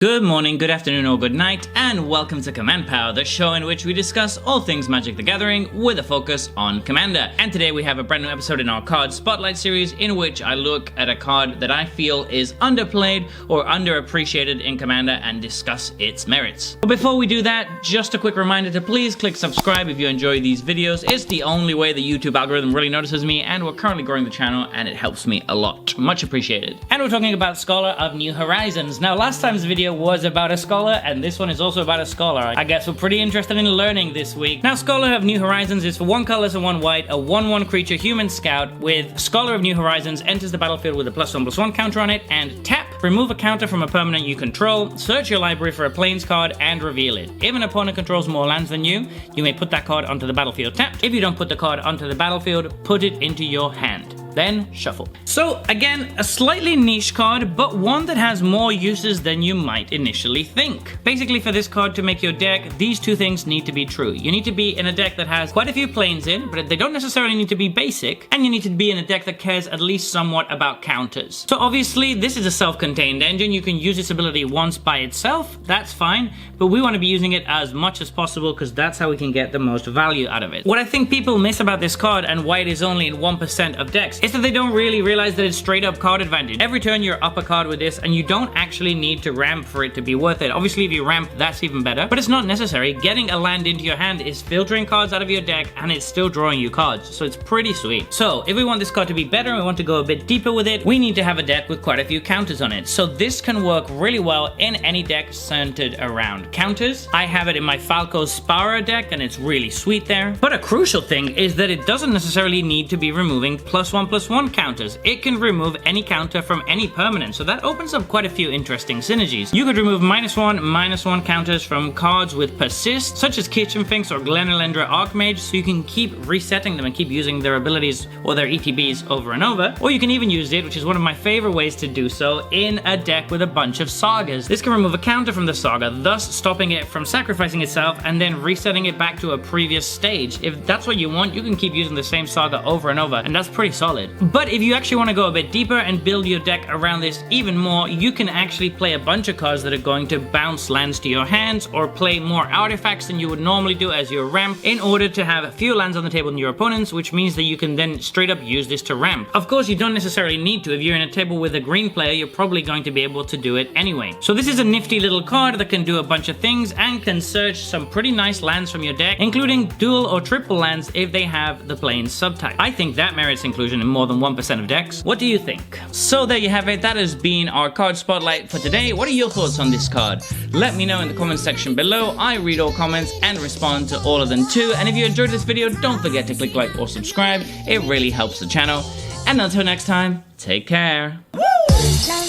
Good morning, good afternoon, or good night, and welcome to Command Power, the show in which we discuss all things Magic the Gathering with a focus on Commander. And today we have a brand new episode in our card spotlight series in which I look at a card that I feel is underplayed or underappreciated in Commander and discuss its merits. But before we do that, just a quick reminder to please click subscribe if you enjoy these videos. It's the only way the YouTube algorithm really notices me, and we're currently growing the channel and it helps me a lot. Much appreciated. And we're talking about Scholar of New Horizons. Now, last time's video was about a Scholar, and this one is also about a Scholar. I guess we're pretty interested in learning this week. Now, Scholar of New Horizons is for 1 colorless and 1 white, a 1/1 creature human scout with Scholar of New Horizons, enters the battlefield with a +1/+1 counter on it, and tap, remove a counter from a permanent you control, search your library for a Plains card, and reveal it. If an opponent controls more lands than you may put that card onto the battlefield tapped. If you don't put the card onto the battlefield, put it into your hand. Then shuffle. So again, a slightly niche card, but one that has more uses than you might initially think. Basically, for this card to make your deck, these two things need to be true. You need to be in a deck that has quite a few planes in, but they don't necessarily need to be basic, and you need to be in a deck that cares at least somewhat about counters. So obviously, this is a self-contained engine. You can use this ability once by itself, that's fine, but we want to be using it as much as possible because that's how we can get the most value out of it. What I think people miss about this card and why it is only in 1% of decks is that they don't really realize that it's straight up card advantage. Every turn you're up a card with this, and you don't actually need to ramp for it to be worth it. Obviously, if you ramp, that's even better, but it's not necessary. Getting a land into your hand is filtering cards out of your deck, and it's still drawing you cards, so it's pretty sweet. So if we want this card to be better and we want to go a bit deeper with it, we need to have a deck with quite a few counters on it. So this can work really well in any deck centered around counters. I have it in my Falco Spara deck, and it's really sweet there. But a crucial thing is that it doesn't necessarily need to be removing +1/+1 counters. It can remove any counter from any permanent, so that opens up quite a few interesting synergies. You could remove -1/-1 counters from cards with persist, such as Kitchen Finks or Glenelendra Archmage, so you can keep resetting them and keep using their abilities or their ETBs over and over. Or you can even use it, which is one of my favorite ways to do so, in a deck with a bunch of sagas. This can remove a counter from the saga, thus stopping it from sacrificing itself and then resetting it back to a previous stage. If that's what you want, you can keep using the same saga over and over, and that's pretty solid. But if you actually want to go a bit deeper and build your deck around this even more, you can actually play a bunch of cards that are going to bounce lands to your hands, or play more artifacts than you would normally do as your ramp, in order to have fewer lands on the table than your opponents, which means that you can then straight up use this to ramp. Of course, you don't necessarily need to. If you're in a table with a green player, you're probably going to be able to do it anyway. So this is a nifty little card that can do a bunch of things and can search some pretty nice lands from your deck, including dual or triple lands if they have the Plains subtype. I think that merits inclusion in more than 1% of decks. What do you think? So there you have it. That has been our card spotlight for today. What are your thoughts on this card? Let me know in the comment section below. I read all comments and respond to all of them too. And if you enjoyed this video, don't forget to click like or subscribe. It really helps the channel. And until next time, take care. Woo!